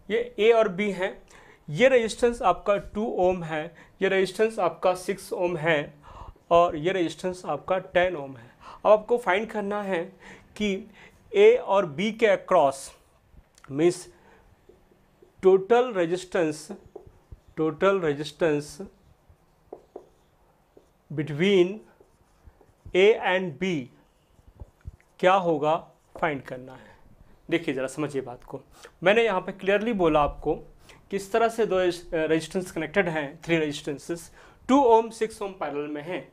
ये A और B है। ये रेजिस्टेंस आपका 2 ओम है, ये रेजिस्टेंस आपका 6 ओम है और ये रेजिस्टेंस आपका 10 ओम है। अब आपको फाइंड करना है कि ए और बी के across means total resistance between A and B क्या होगा, फाइंड करना है। देखिए ज़रा समझिए बात को, मैंने यहाँ पे क्लियरली बोला आपको किस तरह से दो रेजिस्टेंस कनेक्टेड हैं, 3 रेजिस्टेंसेस 2 ओम 6 ओम पैरेलल में हैं।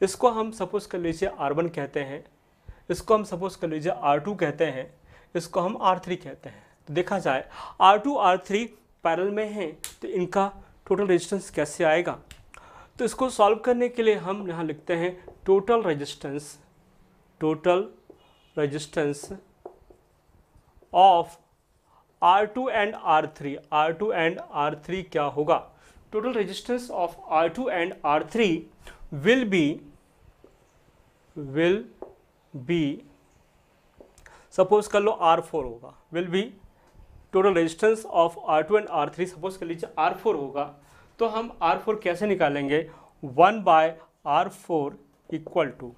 इसको हम सपोज कर लीजिए R1 कहते हैं, इसको हम सपोज कर लीजिए R2 कहते हैं, इसको हम R3 कहते हैं। तो देखा जाए R2 R3 पैरेलल में हैं तो इनका टोटल रेजिस्टेंस कैसे आएगा। तो इसको सॉल्व करने के लिए हम यहाँ लिखते हैं total resistance of R2 and R3 क्या होगा। Total resistance of R2 and R3 will be suppose कर लो R4 होगा, will be total resistance of R2 and R3 suppose कर लीजिए R4 होगा। तो हम R4 कैसे निकालेंगे, 1/R4 equal to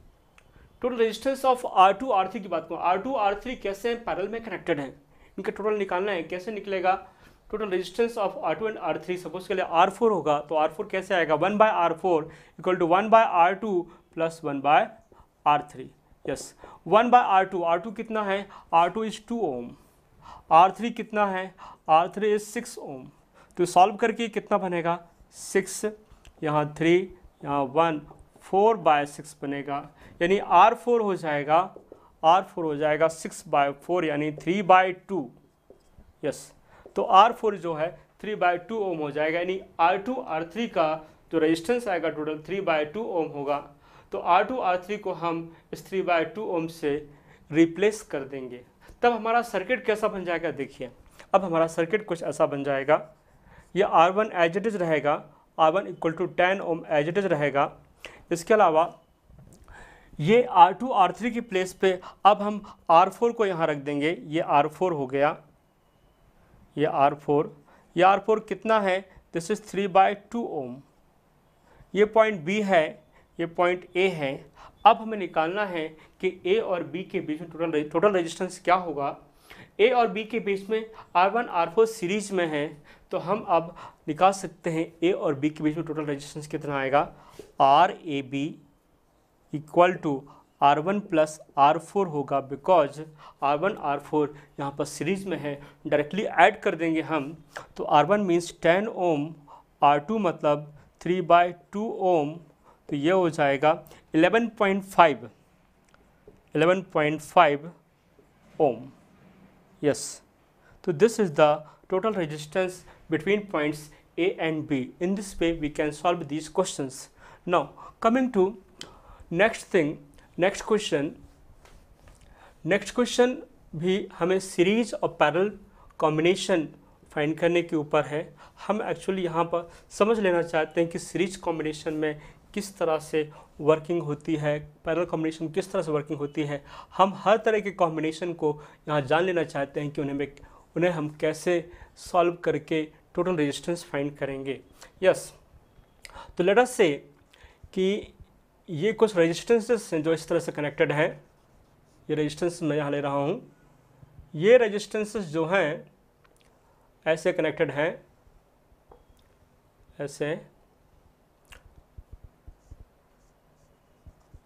total resistance of R2 R3 की बात करूँ, R2 R3 कैसे पैरेलल में कनेक्टेड हैं, इनका टोटल निकालना है। कैसे निकलेगा, total resistance of R2 and R3 suppose के लिए R4 होगा, तो R4 कैसे आएगा, 1/R4 equal to 1/R2 plus 1/R3। Yes 1/R2, R2 कितना है, R2 इज 2 ओम, R3 कितना है, R3 इज 6 ओम। तो सॉल्व करके कितना बनेगा, 6 यहाँ 3 यहाँ 1, 4/6 बनेगा, यानी R4 हो जाएगा 6/4 यानी 3/2। यस तो R4 जो है 3/2 ओम हो जाएगा, यानी R2 R3 का जो रेजिस्टेंस आएगा टोटल 3/2 ओम होगा। तो R2 R3 को हम इस 3/2 ओम से रिप्लेस कर देंगे, तब हमारा सर्किट कैसा बन जाएगा। देखिए अब हमारा सर्किट कुछ ऐसा बन जाएगा, ये R1 एज इट इज रहेगा, R1 equal to 10 ohm as it is रहेगा। इसके अलावा ये R2 R3 की प्लेस पे अब हम R4 को यहाँ रख देंगे, ये R4 हो गया, ये R4 कितना है, दिस इज 3/2 ओम। ये पॉइंट B है, ये पॉइंट A है। अब हमें निकालना है कि A और B के बीच में टोटल रेजिस्टेंस क्या होगा। A और B के बीच में R1 R4 सीरीज में है, तो हम अब निकाल सकते हैं A और B के बीच में टोटल रेजिस्टेंस कितना आएगा, RAB equal to R1 plus R4 होगा, बिकॉज R1 R4 यहाँ पर सीरीज में है, डायरेक्टली ऐड कर देंगे हम। तो R1 मीन्स 10 ओम, R2 मतलब 3/2 ओम, तो ये हो जाएगा 11.5 ओम। यस तो this is the total resistance between points A and B. In this way we can solve these questions. Now coming to next question भी हमें सीरीज और पैरेलल कॉम्बिनेशन फाइंड करने के ऊपर है। हम एक्चुअली यहाँ पर समझ लेना चाहते हैं कि सीरीज कॉम्बिनेशन में किस तरह से वर्किंग होती है, पैरेलल कॉम्बिनेशन किस तरह से वर्किंग होती है। हम हर तरह के कॉम्बिनेशन को यहाँ जान लेना चाहते हैं कि उन्हें हम कैसे सॉल्व करके टोटल रेजिस्टेंस फाइंड करेंगे। यस तो लेट अस से कि ये कुछ रेजिस्टेंसेस हैं जो इस तरह से कनेक्टेड हैं। ये रेजिस्टेंस मैं यहाँ ले रहा हूँ, ये रेजिस्टेंसेस जो हैं ऐसे कनेक्टेड हैं, ऐसे।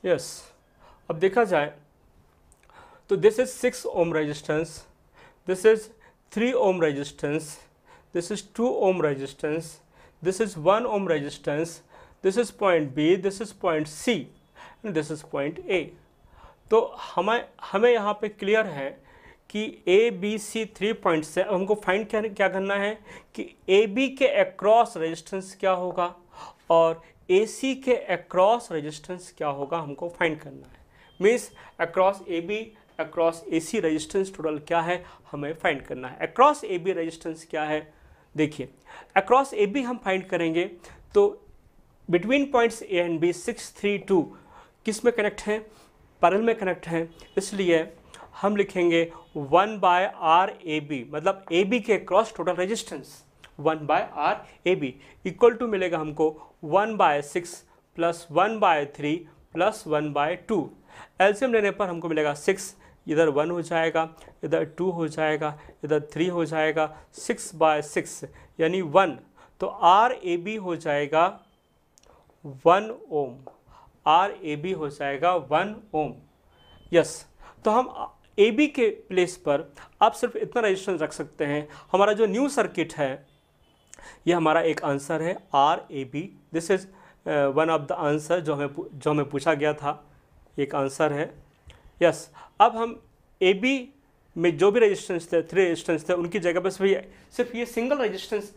यस अब देखा जाए तो this is 6 ohm resistance, this is 3 ohm resistance, this is 2 ohm resistance, this is 1 ohm resistance, this is point B, this is point C and this is point A। तो हमें यहाँ पे क्लियर है कि A B C 3 पॉइंट से हमको फाइंड क्या करना है कि A B के अक्रॉस रेजिस्टेंस क्या होगा और A C के अक्रॉस रेजिस्टेंस क्या होगा, हमको फाइंड करना है। Means across A B across A C resistance total क्या है हमें फाइंड करना है। अक्रॉस A B रेजिस्टेंस क्या है, देखिए अक्रॉस ए बी हम फाइंड करेंगे तो between points A and B 6 3 2 किस में कनेक्ट हैं, पैरेलल में कनेक्ट हैं, इसलिए हम लिखेंगे 1/RAB मतलब ए बी के cross total resistance 1/RAB equal to मिलेगा हमको 1/6 प्लस 1/3 प्लस 1/2। एलसीएम लेने पर हमको मिलेगा 6, इधर 1 हो जाएगा, इधर 2 हो जाएगा, इधर 3 हो जाएगा, 6/6 यानी 1। तो RAB हो जाएगा 1 ओम, RAB हो जाएगा 1 ओम। यस, तो हम AB के प्लेस पर आप सिर्फ इतना रेजिस्टेंस रख सकते हैं। हमारा जो न्यू सर्किट है ये हमारा एक आंसर है RAB। This is one of the answer जो हमें पूछा गया था, एक आंसर है। यस, अब हम AB में जो भी रेजिस्टेंस थे, 3 रेजिस्टेंस थे, उनकी जगह पर सिर्फ ये सिंगल रेजिस्टेंस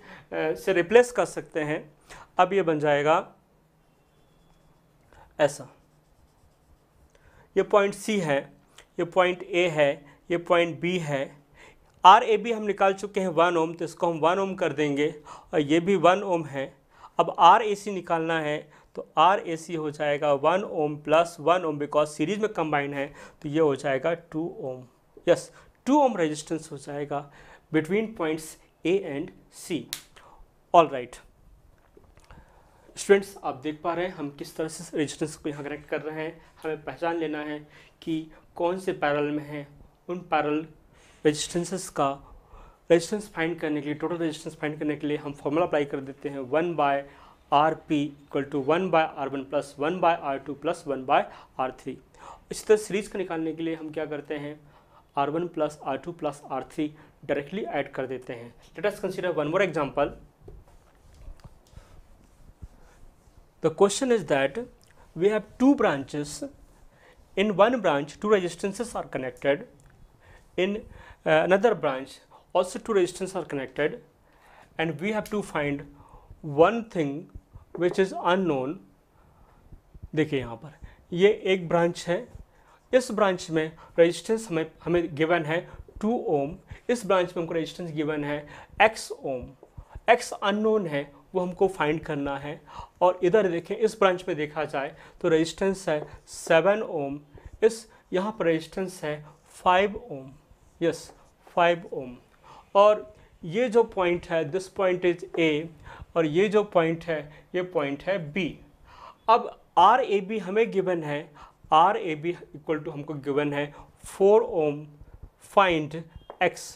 से रिप्लेस कर सकते हैं। अब ये बन जाएगा ऐसा, ये पॉइंट C है, ये पॉइंट A है, ये पॉइंट B है। RAB हम निकाल चुके हैं 1 ओम, तो इसको हम 1 ओम कर देंगे, और ये भी 1 ओम है। अब RAC निकालना है, तो RAC हो जाएगा 1 ohm plus 1 ohm, because series में कंबाइन है, तो ये हो जाएगा 2 ओम। यस, 2 ओम रेजिस्टेंस हो जाएगा between points A and C। All right students, आप देख पा रहे हैं हम किस तरह से रेजिस्टेंस को यहाँ कनेक्ट कर रहे हैं। हमें पहचान लेना है कि कौन से पैरेलल में हैं। उन पैरेलल रेजिस्टेंसेस का रेजिस्टेंस फाइंड करने के लिए, टोटल रेजिस्टेंस फाइंड करने के लिए हम फॉर्मूला अप्लाई कर देते हैं 1/RP equal to 1/R1 plus 1/R2 plus 1/R3। इसी तरह सीरीज का निकालने के लिए हम क्या करते हैं, R1 plus R2 plus R3 directly add कर देते हैं। Late us consider one more example. The question is that we have 2 branches. In one branch 2 resistances are connected. In another branch also 2 resistances are connected, and we have to find one thing which is unknown. देखिए यहाँ पर ये एक ब्रांच है, इस ब्रांच में रेजिस्टेंस हमें गिवन है 2 ओम, इस ब्रांच में हमको रेजिस्टेंस गिवन है x ओम। x अननोन है, वो हमको फाइंड करना है। और इधर देखें, इस ब्रांच में देखा जाए तो रेजिस्टेंस है 7 ओम, इस यहाँ पर रेजिस्टेंस है 5 ओम। यस, 5 ओम। और ये जो पॉइंट है, दिस पॉइंट इज A, और ये जो पॉइंट है, ये पॉइंट है B। अब RAB हमें गिवन है, RAB इक्वल टू हमको गिवन है 4 ohm. Find x।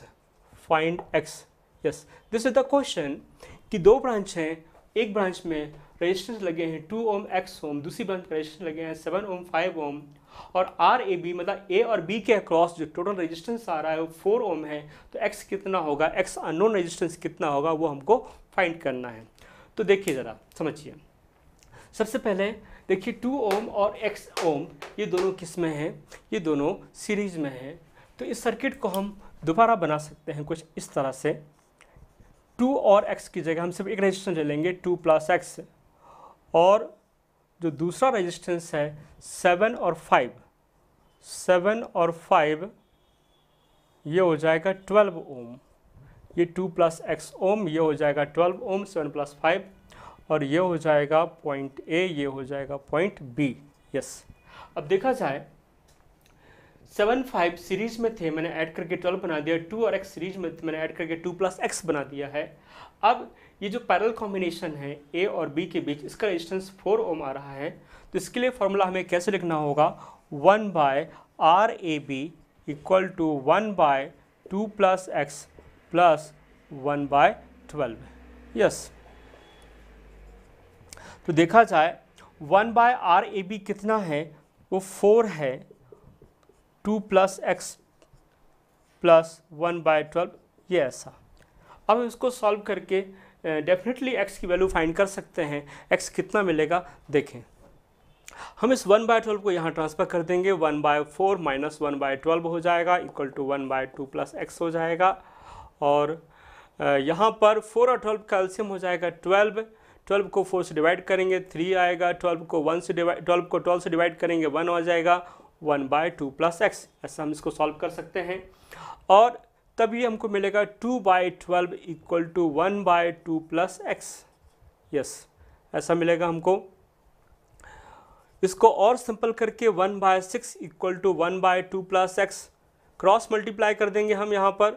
Yes, this is the question कि 2 ब्रांच हैं, एक ब्रांच में रेजिस्टेंस लगे हैं 2 ओम x ओम, दूसरी ब्रांच में रेजिस्टेंस लगे हैं 7 ओम 5 ओम, और RAB मतलब A और B के अक्रॉस जो टोटल रेजिस्टेंस आ रहा है वो 4 ओम है। तो x कितना होगा, x अननोन रेजिस्टेंस कितना होगा, वो हमको फाइंड करना है। तो देखिए ज़रा समझिए। सबसे पहले देखिए 2 ओम और x ओम ये दोनों किस में हैं, ये दोनों सीरीज में हैं। तो इस सर्किट को हम दोबारा बना सकते हैं कुछ इस तरह से। 2 और x की जगह हम सिर्फ एक रेजिस्टेंस ले लेंगे 2 प्लस x, और जो दूसरा रेजिस्टेंस है 7 और 5 ये हो जाएगा 12 ओम। ये 2 प्लस x ओम, ये हो जाएगा 12 ओम, 7 प्लस 5, और ये हो जाएगा पॉइंट A, ये हो जाएगा पॉइंट B। यस, अब देखा जाए 7 5 सीरीज में थे, मैंने ऐड करके 12 बना दिया। 2 और x सीरीज में मैंने ऐड करके 2 प्लस x बना दिया है। अब ये जो पैरेलल कॉम्बिनेशन है A और B के बीच, इसका रेजिस्टेंस 4 ओम आ रहा है। तो इसके लिए फॉर्मूला हमें कैसे लिखना होगा, 1/RAB equal to 1/2 plus x plus 1/12। Yes, तो देखा जाए 1/RAB कितना है, वो 4 है, 2 प्लस x प्लस 1/12, ये ऐसा। अब इसको सॉल्व करके डेफिनेटली x की वैल्यू फाइंड कर सकते हैं। x कितना मिलेगा देखें, हम इस 1/12 को यहाँ ट्रांसफर कर देंगे, 1/4 माइनस 1/12 हो जाएगा इक्वल टू 1/2 प्लस x हो जाएगा। और यहाँ पर 4 और 12 का एलसीएम हो जाएगा 12 को 4 से डिवाइड करेंगे 3 आएगा, 12 को 12 से डिवाइड करेंगे 1 आ जाएगा, 1/2 प्लस x। ऐसा हम इसको सॉल्व कर सकते हैं। और तब ये हमको मिलेगा 2/12 equal to 1/2 plus x। Yes, ऐसा मिलेगा हमको। इसको और सिंपल करके 1/6 equal to 1/2 plus x cross multiply कर देंगे हम यहाँ पर।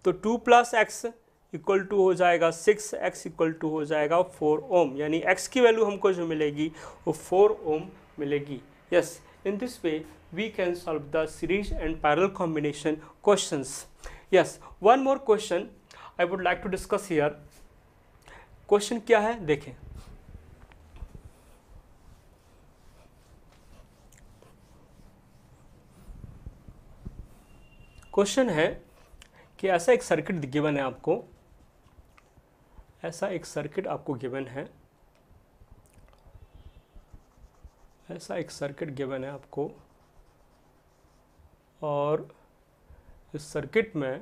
तो 2 प्लस x इक्वल टू हो जाएगा 6, x इक्वल टू हो जाएगा 4 ओम, यानी x की वैल्यू हमको जो मिलेगी वो 4 ओम मिलेगी। Yes, in this way we can solve the series and parallel combination questions. Yes, one more question I would like to discuss here. Question क्या है देखें। क्वेश्चन है कि ऐसा एक सर्किट गिवन है आपको, ऐसा एक सर्किट आपको गिवन है, ऐसा एक सर्किट गिवन है आपको, और इस सर्किट में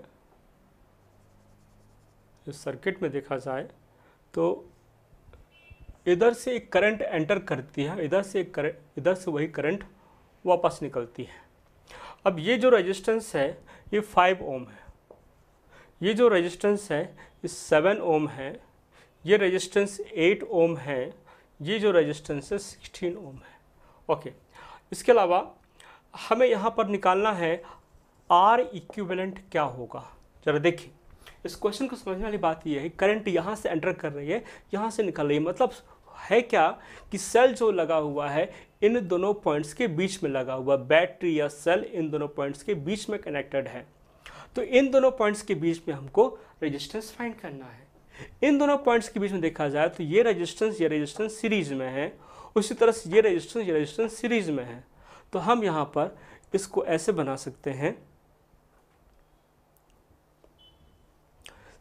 देखा जाए तो इधर से एक करंट एंटर करती है, इधर से वही करंट वापस निकलती है। अब ये जो रेजिस्टेंस है ये 5 ओम है, ये जो रेजिस्टेंस है ये 7 ओम है, ये रेजिस्टेंस 8 ओम है, ये जो रेजिस्टेंस है 16 ओम है। ओके, इसके अलावा हमें यहाँ पर निकालना है R इक्विवेलेंट क्या होगा। जरा देखिए, इस क्वेश्चन को समझने वाली बात यह है, करंट यहाँ से एंटर कर रही है, यहाँ से निकल रही है, मतलब है क्या कि सेल जो लगा हुआ है इन दोनों पॉइंट्स के बीच में लगा हुआ, बैटरी या सेल इन दोनों पॉइंट्स के बीच में कनेक्टेड है। तो इन दोनों पॉइंट्स के बीच में हमको रेजिस्टेंस फाइंड करना है। इन दोनों पॉइंट्स के बीच में देखा जाए तो ये रेजिस्टेंस सीरीज में है, उसी तरह से ये रेजिस्टेंस सीरीज में है। तो हम यहाँ पर इसको ऐसे बना सकते हैं,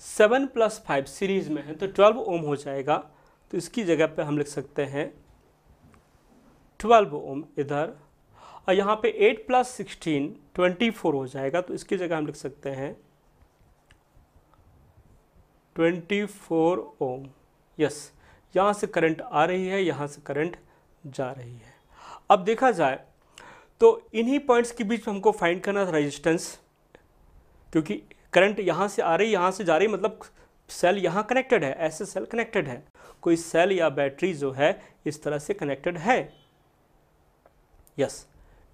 7 + 5 सीरीज में है तो 12 ओम हो जाएगा, तो इसकी जगह पे हम लिख सकते हैं 12 ओम इधर, और यहाँ पे 8 + 16 24 हो जाएगा, तो इसकी जगह हम लिख सकते हैं 24 ओम। यस, यहाँ से करंट आ रही है, यहाँ से करंट जा रही है। अब देखा जाए तो इन्हीं पॉइंट्स के बीच में हमको फाइंड करना था रेजिस्टेंस, क्योंकि करंट यहाँ से आ रही, यहाँ से जा रही, मतलब सेल यहाँ कनेक्टेड है, ऐसे सेल कनेक्टेड है, कोई सेल या बैटरी जो है इस तरह से कनेक्टेड है। यस,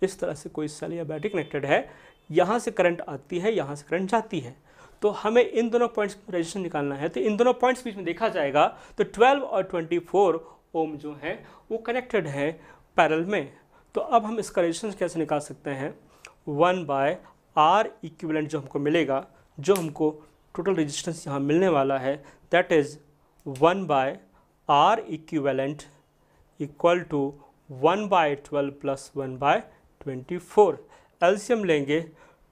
इस तरह से कोई सेल या बैटरी कनेक्टेड है, यहाँ से करंट आती है, यहाँ से करंट जाती है। तो हमें इन दोनों पॉइंट्स में रेजिस्टेंस निकालना है। तो इन दोनों पॉइंट्स बीच में देखा जाएगा तो 12 और 24 ओम जो है वो कनेक्टेड है पैरेलल में। तो अब हम इसका रेजिस्टेंस कैसे निकाल सकते हैं, 1/R इक्विवेलेंट जो हमको मिलेगा, जो हमको टोटल रेजिस्टेंस यहाँ मिलने वाला है, that is 1/R equivalent equal to 1/12 + 1/24। LCM लेंगे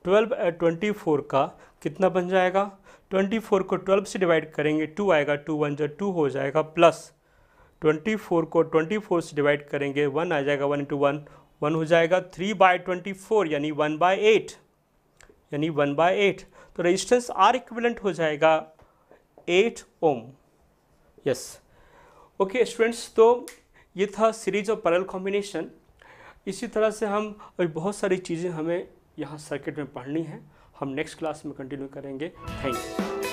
12 और 24 का कितना बन जाएगा, 24 को 12 से डिवाइड करेंगे 2 आएगा, 2 1 जो 2 हो जाएगा, प्लस 24 को 24 से डिवाइड करेंगे 1 आ जाएगा, 1 × 1 1 हो जाएगा, 3/24 यानी 1/8, यानी 1/8। तो रेजिस्टेंस R इक्विवेलेंट हो जाएगा 8 ओम। यस, ओके स्टूडेंट्स, तो ये था सीरीज ऑफ पैरेलल कॉम्बिनेशन। इसी तरह से हम अभी बहुत सारी चीज़ें हमें यहाँ सर्किट में पढ़नी है, हम नेक्स्ट क्लास में कंटिन्यू करेंगे। Thank you.